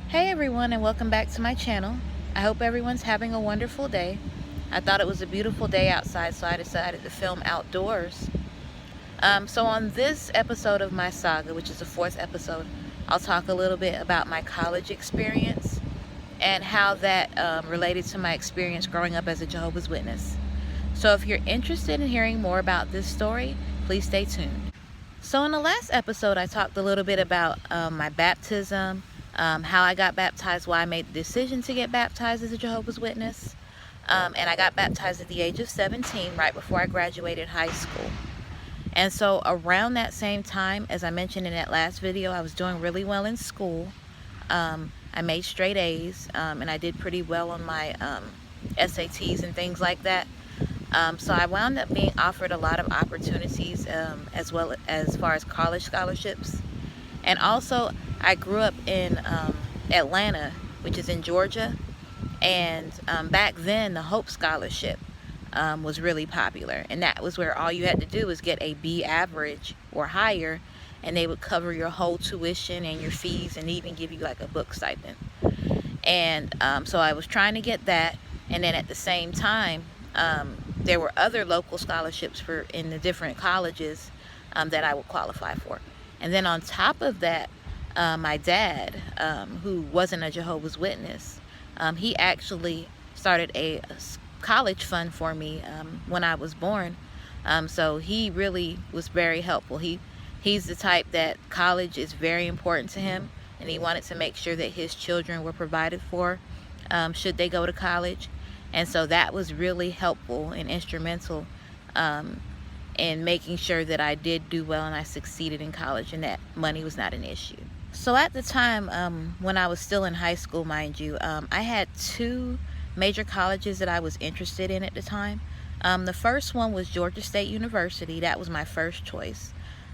Hey everyone, and welcome back to my channel. I hope everyone's having a wonderful day. I thought it was a beautiful day outside, so I decided to film outdoors. So on this episode of my saga, which is the fourth episode, I'll talk a little bit about my college experience and how that related to my experience growing up as a Jehovah's Witness. So if you're interested in hearing more about this story, please stay tuned. So in the last episode, I talked a little bit about my baptism, how I got baptized, why I made the decision to get baptized as a Jehovah's Witness. And I got baptized at the age of 17, right before I graduated high school. And so around that same time, as I mentioned in that last video, I was doing really well in school. I made straight A's, and I did pretty well on my SATs and things like that. So I wound up being offered a lot of opportunities as well as far as college scholarships. And also I grew up in Atlanta, which is in Georgia, and back then the Hope Scholarship was really popular, and that was where all you had to do was get a B average or higher, and they would cover your whole tuition and your fees and even give you like a book stipend. And so I was trying to get that, and then at the same time there were other local scholarships in the different colleges that I would qualify for. And then on top of that, my dad, who wasn't a Jehovah's Witness, he actually started a college fund for me when I was born. So he really was very helpful. He's the type that college is very important to him, and he wanted to make sure that his children were provided for should they go to college. And so that was really helpful and instrumental in making sure that I did do well and I succeeded in college, and that money was not an issue. So at the time, when I was still in high school, mind you, I had two major colleges that I was interested in at the time. The first one was Georgia State University. That was my first choice.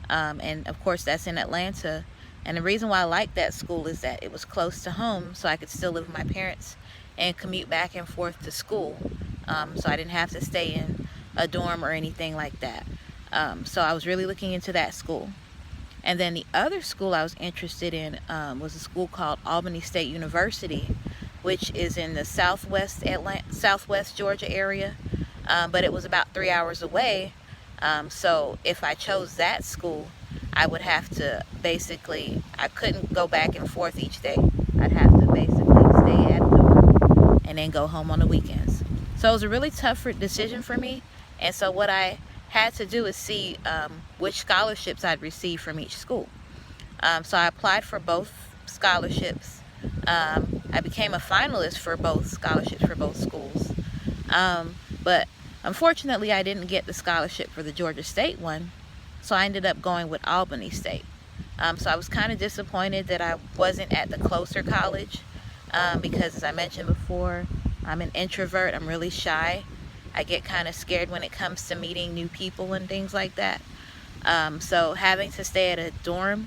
And of course that's in Atlanta. And the reason why I liked that school is that it was close to home, so I could still live with my parents and commute back and forth to school. So I didn't have to stay in a dorm or anything like that. So I was really looking into that school. And then the other school I was interested in was a school called Albany State University, which is in the southwest Georgia area, but it was about 3 hours away. So if I chose that school, I would have to I couldn't go back and forth each day. I'd have to basically stay at a dorm and then go home on the weekends. So it was a really tough decision for me. And so what I had to do is see which scholarships I'd receive from each school. So I applied for both scholarships. I became a finalist for both scholarships for both schools. But unfortunately, I didn't get the scholarship for the Georgia State one, so I ended up going with Albany State. So I was kind of disappointed that I wasn't at the closer college because, as I mentioned before, I'm an introvert. I'm really shy. I get kind of scared when it comes to meeting new people and things like that. So having to stay at a dorm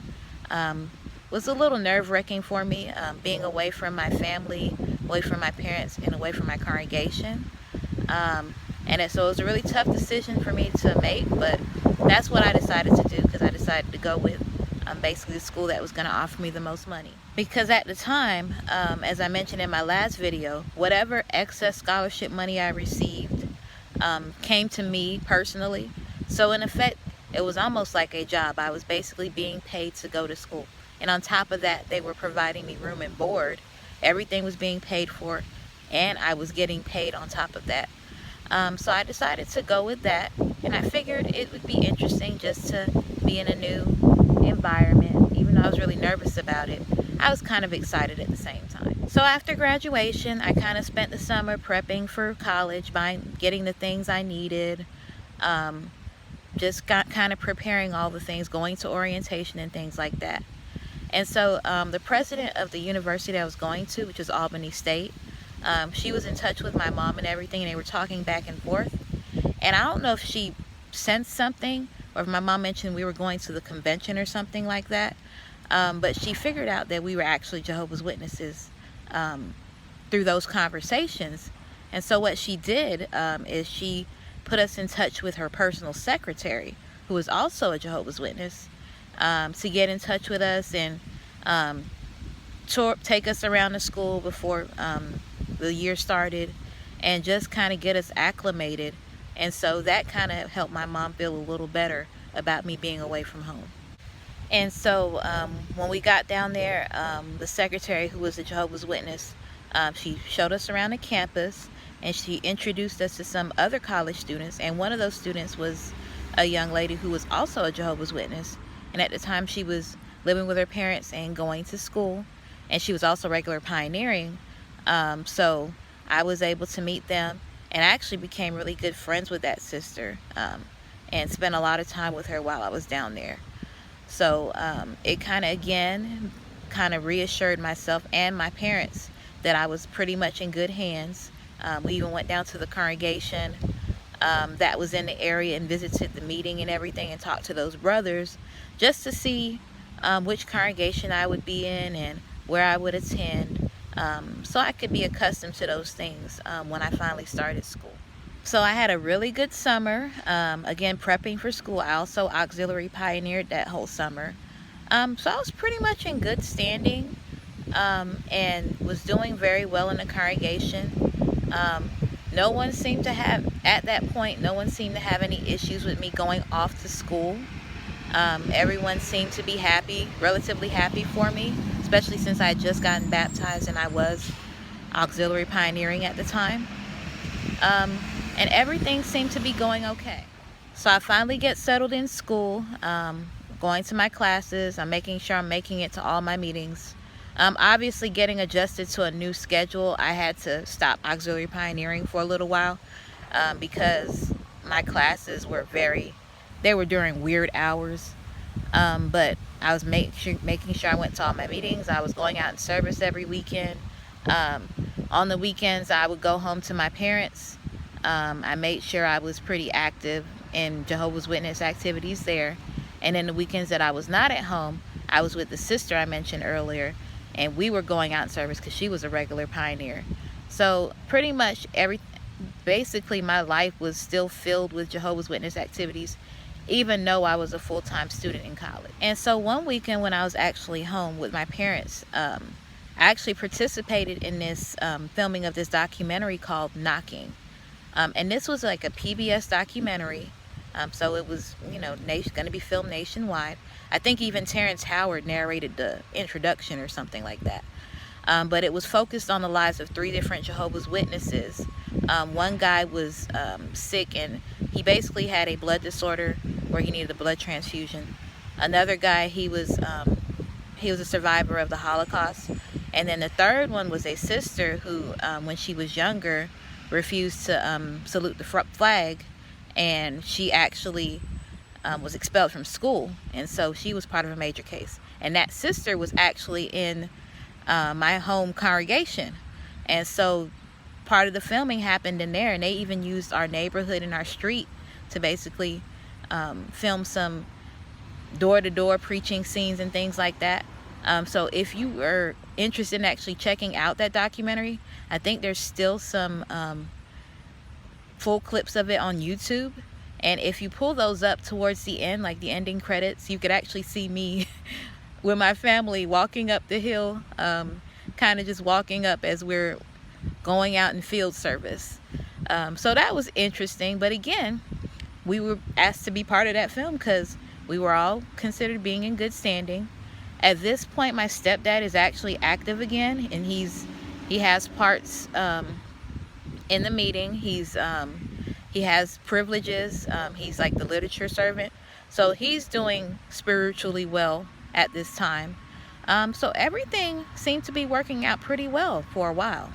was a little nerve-wracking for me, being away from my family, away from my parents, and away from my congregation. So it was a really tough decision for me to make, but that's what I decided to do, because I decided to go with basically the school that was going to offer me the most money. Because at the time, as I mentioned in my last video, whatever excess scholarship money I received came to me personally. So in effect, it was almost like a job. I was basically being paid to go to school. And on top of that, they were providing me room and board. Everything was being paid for, and I was getting paid on top of that. So I decided to go with that, and I figured it would be interesting just to be in a new environment. Even though I was really nervous about it, I was kind of excited at the same time. So after graduation, I kind of spent the summer prepping for college, getting the things I needed, just got kind of preparing all the things, going to orientation and things like that. And so the president of the university I was going to, which is Albany State, she was in touch with my mom and everything, and they were talking back and forth. And I don't know if she sensed something, or if my mom mentioned we were going to the convention or something like that. But she figured out that we were actually Jehovah's Witnesses through those conversations. And so what she did is she put us in touch with her personal secretary, who is also a Jehovah's Witness, to get in touch with us and take us around the school before the year started, and just kind of get us acclimated. And so that kind of helped my mom feel a little better about me being away from home. And so when we got down there, the secretary, who was a Jehovah's Witness, she showed us around the campus, and she introduced us to some other college students. And one of those students was a young lady who was also a Jehovah's Witness. And at the time, she was living with her parents and going to school. And she was also regular pioneering. So I was able to meet them, and I actually became really good friends with that sister, and spent a lot of time with her while I was down there. So it kind of reassured myself and my parents that I was pretty much in good hands. We even went down to the congregation that was in the area and visited the meeting and everything, and talked to those brothers just to see which congregation I would be in and where I would attend, so I could be accustomed to those things when I finally started school. So I had a really good summer, again, prepping for school. I also auxiliary pioneered that whole summer. So I was pretty much in good standing, and was doing very well in the congregation. No one seemed to have, at that point, no one seemed to have any issues with me going off to school. Everyone seemed to be happy, relatively happy for me, especially since I had just gotten baptized and I was auxiliary pioneering at the time. And everything seemed to be going okay. So I finally get settled in school, going to my classes. I'm making sure I'm making it to all my meetings. Obviously getting adjusted to a new schedule. I had to stop auxiliary pioneering for a little while because my classes were they were during weird hours. But I was making sure I went to all my meetings. I was going out in service every weekend. On the weekends, I would go home to my parents. I made sure I was pretty active in Jehovah's Witness activities there. And then the weekends that I was not at home, I was with the sister I mentioned earlier, and we were going out in service because she was a regular pioneer. So pretty much basically my life was still filled with Jehovah's Witness activities, even though I was a full-time student in college. And so one weekend when I was actually home with my parents, I actually participated in this filming of this documentary called Knocking. And this was like a PBS documentary. So it was, going to be filmed nationwide. I think even Terrence Howard narrated the introduction or something like that. But it was focused on the lives of 3 different Jehovah's Witnesses. One guy was sick, and he basically had a blood disorder where he needed a blood transfusion. Another guy, he was a survivor of the Holocaust. And then the third one was a sister who, when she was younger, refused to salute the flag, and she actually was expelled from school, and so she was part of a major case. And that sister was actually in my home congregation, and so part of the filming happened in there, and they even used our neighborhood and our street to basically film some door-to-door preaching scenes and things like that. So if you were interested in actually checking out that documentary, I think there's still some full clips of it on YouTube. And if you pull those up towards the end, like the ending credits, you could actually see me with my family walking up the hill, kind of just walking up as we're going out in field service. So that was interesting. But again, we were asked to be part of that film because we were all considered being in good standing. At this point, my stepdad is actually active again, and he has parts in the meeting. He has privileges. He's like the literature servant, so he's doing spiritually well at this time. So everything seemed to be working out pretty well for a while.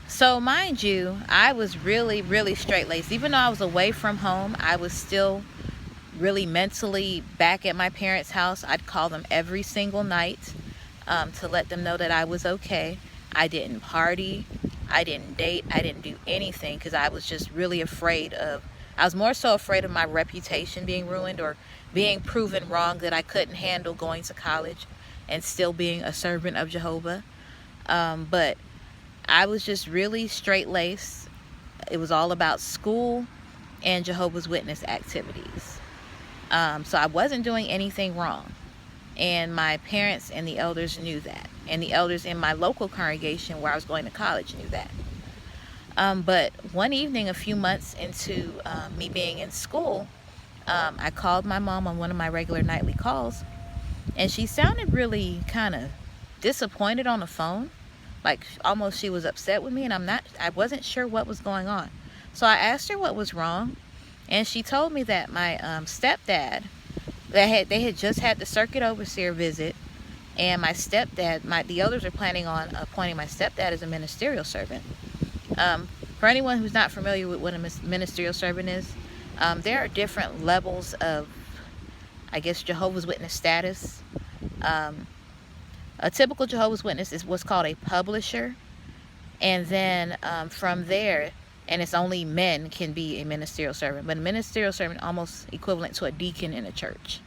So mind you, I was really straight-laced. Even though I was away from home, I was still really mentally back at my parents' house. I'd call them every single night to let them know that I was okay. I didn't party, I didn't date, I didn't do anything because I was just really I was more so afraid of my reputation being ruined or being proven wrong, that I couldn't handle going to college and still being a servant of Jehovah. But I was just really straight-laced. It was all about school and Jehovah's Witness activities. So I wasn't doing anything wrong. And my parents and the elders knew that. and the elders in my local congregation where I was going to college knew that. But one evening, a few months into me being in school, I called my mom on one of my regular nightly calls, and she sounded really kind of disappointed on the phone, like almost she was upset with me, and I wasn't sure what was going on. So I asked her what was wrong, and she told me that my stepdad, they had just had the circuit overseer visit, and my stepdad, the elders are planning on appointing my stepdad as a ministerial servant. For anyone who's not familiar with what a ministerial servant is, there are different levels of, I guess, Jehovah's Witness status. A typical Jehovah's Witness is what's called a publisher, and then from there, and it's only men can be a ministerial servant, but a ministerial servant almost equivalent to a deacon in a church.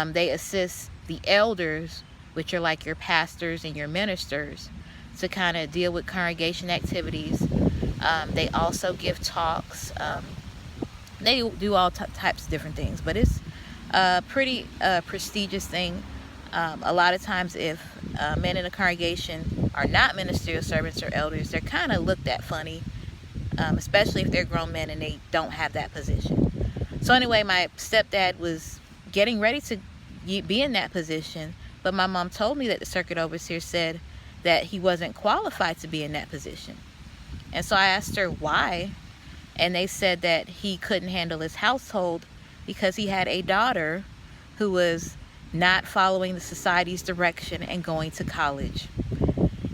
They assist the elders, which are like your pastors and your ministers, to kind of deal with congregation activities. They also give talks. They do all types of different things, but it's a pretty prestigious thing. A lot of times if men in a congregation are not ministerial servants or elders, they're kind of looked at funny, especially if they're grown men and they don't have that position. So anyway, my stepdad was getting ready to be in that position, but my mom told me that the circuit overseer said that he wasn't qualified to be in that position. And so I asked her why, and they said that he couldn't handle his household because he had a daughter who was not following the society's direction and going to college.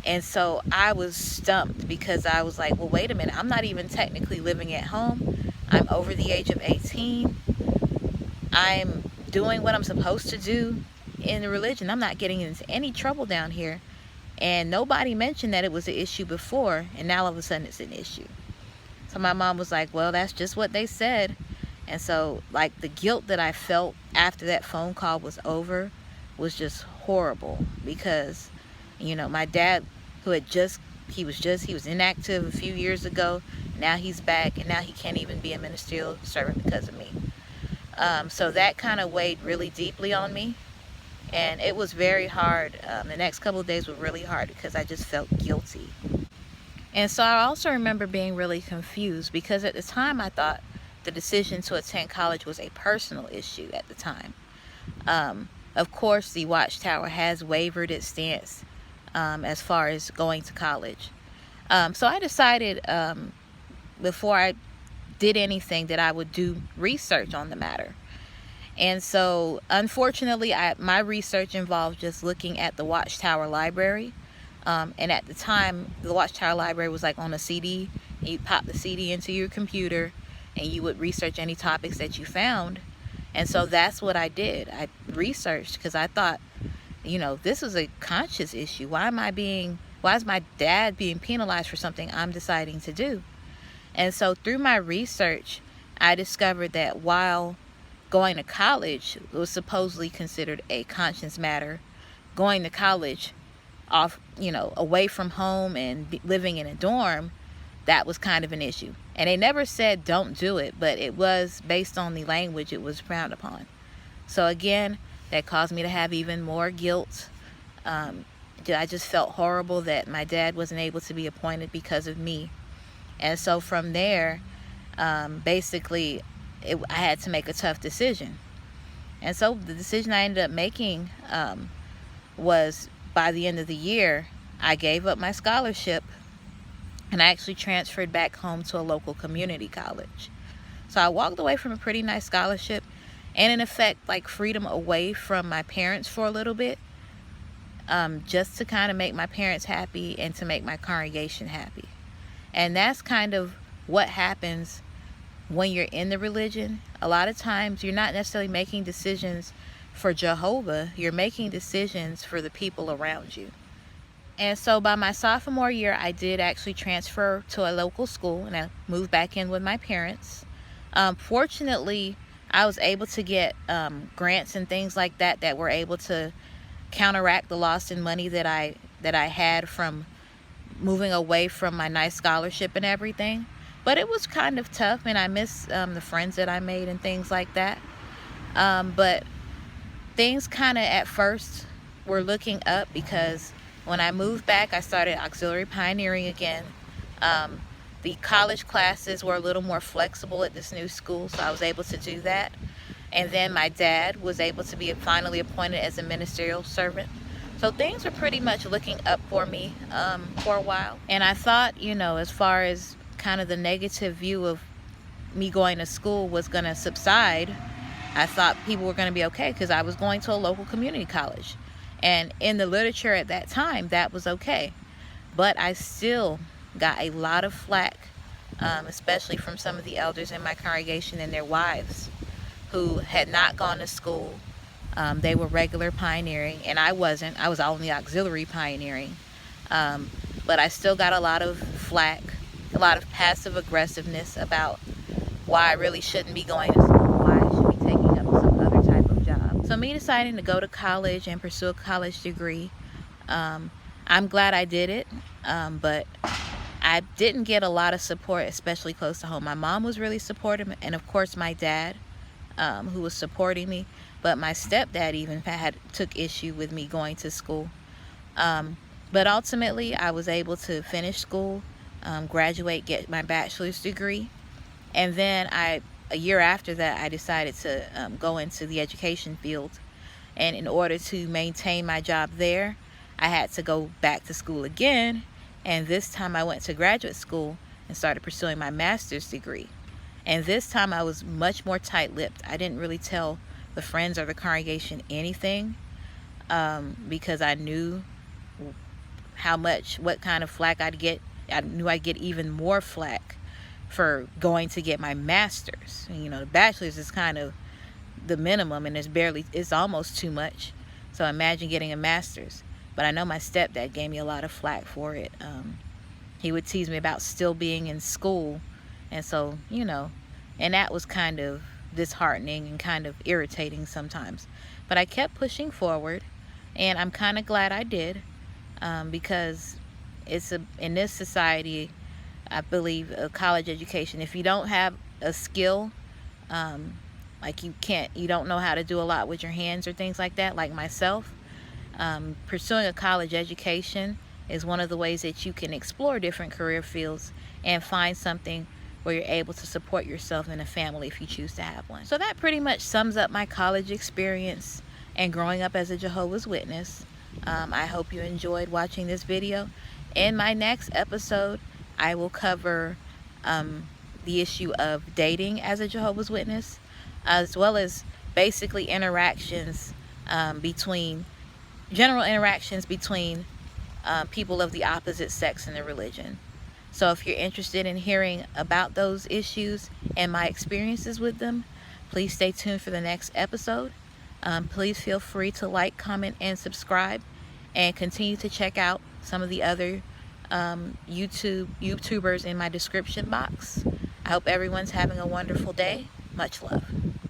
And so I was stumped, because I was like, well, wait a minute, I'm not even technically living at home. I'm over the age of 18. I'm doing what I'm supposed to do in the religion. I'm not getting into any trouble down here. And nobody mentioned that it was an issue before, and now all of a sudden it's an issue. So my mom was like, well, that's just what they said. And so, like, the guilt that I felt after that phone call was over was just horrible, because, you know, my dad, who had he was inactive a few years ago. Now he's back, and now he can't even be a ministerial servant because of me. So that kind of weighed really deeply on me, and it was very hard. The next couple of days were really hard because I just felt guilty. And so I also remember being really confused, because at the time I thought the decision to attend college was a personal issue at the time. Of course, the Watchtower has wavered its stance as far as going to college. So I decided before I did anything that I would do research on the matter. And so unfortunately, my research involved just looking at the Watchtower library. And at the time, the Watchtower library was like on a CD. You'd pop the CD into your computer and you would research any topics that you found. And so that's what I did. I researched, because I thought, you know, this is a conscious issue. Why is my dad being penalized for something I'm deciding to do? And so through my research, I discovered that while going to college was supposedly considered a conscience matter, going to college away from home and living in a dorm, that was kind of an issue. And they never said don't do it, but it was, based on the language, it was frowned upon. So again, that caused me to have even more guilt. I just felt horrible that my dad wasn't able to be appointed because of me. And so from there, basically, I had to make a tough decision. And so the decision I ended up making was, by the end of the year, I gave up my scholarship, and I actually transferred back home to a local community college. So I walked away from a pretty nice scholarship, and in effect, like, freedom away from my parents for a little bit, just to kind of make my parents happy and to make my congregation happy. And that's kind of what happens when you're in the religion. A lot of times you're not necessarily making decisions for Jehovah, you're making decisions for the people around you. And so by my sophomore year, I did actually transfer to a local school, and I moved back in with my parents. Fortunately, I was able to get grants and things like that were able to counteract the loss in money that I had from moving away from my nice scholarship and everything. But it was kind of tough, and I miss the friends that I made and things like that. But things kind of at first were looking up, because When I moved back, I started auxiliary pioneering again. The college classes were a little more flexible at this new school, so I was able to do that. And then my dad was able to be finally appointed as a ministerial servant. So things were pretty much looking up for me for a while. And I thought, you know, as far as kind of the negative view of me going to school was going to subside, I thought people were going to be okay because I was going to a local community college. And in the literature at that time, that was okay. But I still got a lot of flack, especially from some of the elders in my congregation and their wives who had not gone to school. They were regular pioneering, and I wasn't. I was only auxiliary pioneering. But I still got a lot of flack, a lot of passive aggressiveness about why I really shouldn't be going to school, why I should be taking up some other type of job. So me deciding to go to college and pursue a college degree, I'm glad I did it, but I didn't get a lot of support, especially close to home. My mom was really supportive, and of course my dad, who was supporting me, but my stepdad even took issue with me going to school. But ultimately, I was able to finish school, graduate, get my bachelor's degree, and then a year after that, I decided to go into the education field. And in order to maintain my job there, I had to go back to school again, and this time I went to graduate school and started pursuing my master's degree. And this time I was much more tight-lipped. I didn't really tell the friends or the congregation anything because I knew what kind of flack I'd get. I knew I'd get even more flack for going to get my master's. You know, the bachelor's is kind of the minimum, and it's almost too much. So imagine getting a master's. But I know my stepdad gave me a lot of flack for it. He would tease me about still being in school. And so, you know, and that was kind of disheartening and kind of irritating sometimes. But I kept pushing forward, and I'm kind of glad I did, because in this society, I believe a college education, if you don't have a skill, like you don't know how to do a lot with your hands or things like that, like myself, pursuing a college education is one of the ways that you can explore different career fields and find something where you're able to support yourself and a family if you choose to have one. So that pretty much sums up my college experience and growing up as a Jehovah's Witness. I hope you enjoyed watching this video. In my next episode, I will cover the issue of dating as a Jehovah's Witness, as well as basically general interactions between people of the opposite sex in the religion. So if you're interested in hearing about those issues and my experiences with them, please stay tuned for the next episode. Please feel free to like, comment, and subscribe, and continue to check out some of the other YouTubers in my description box. I hope everyone's having a wonderful day. Much love.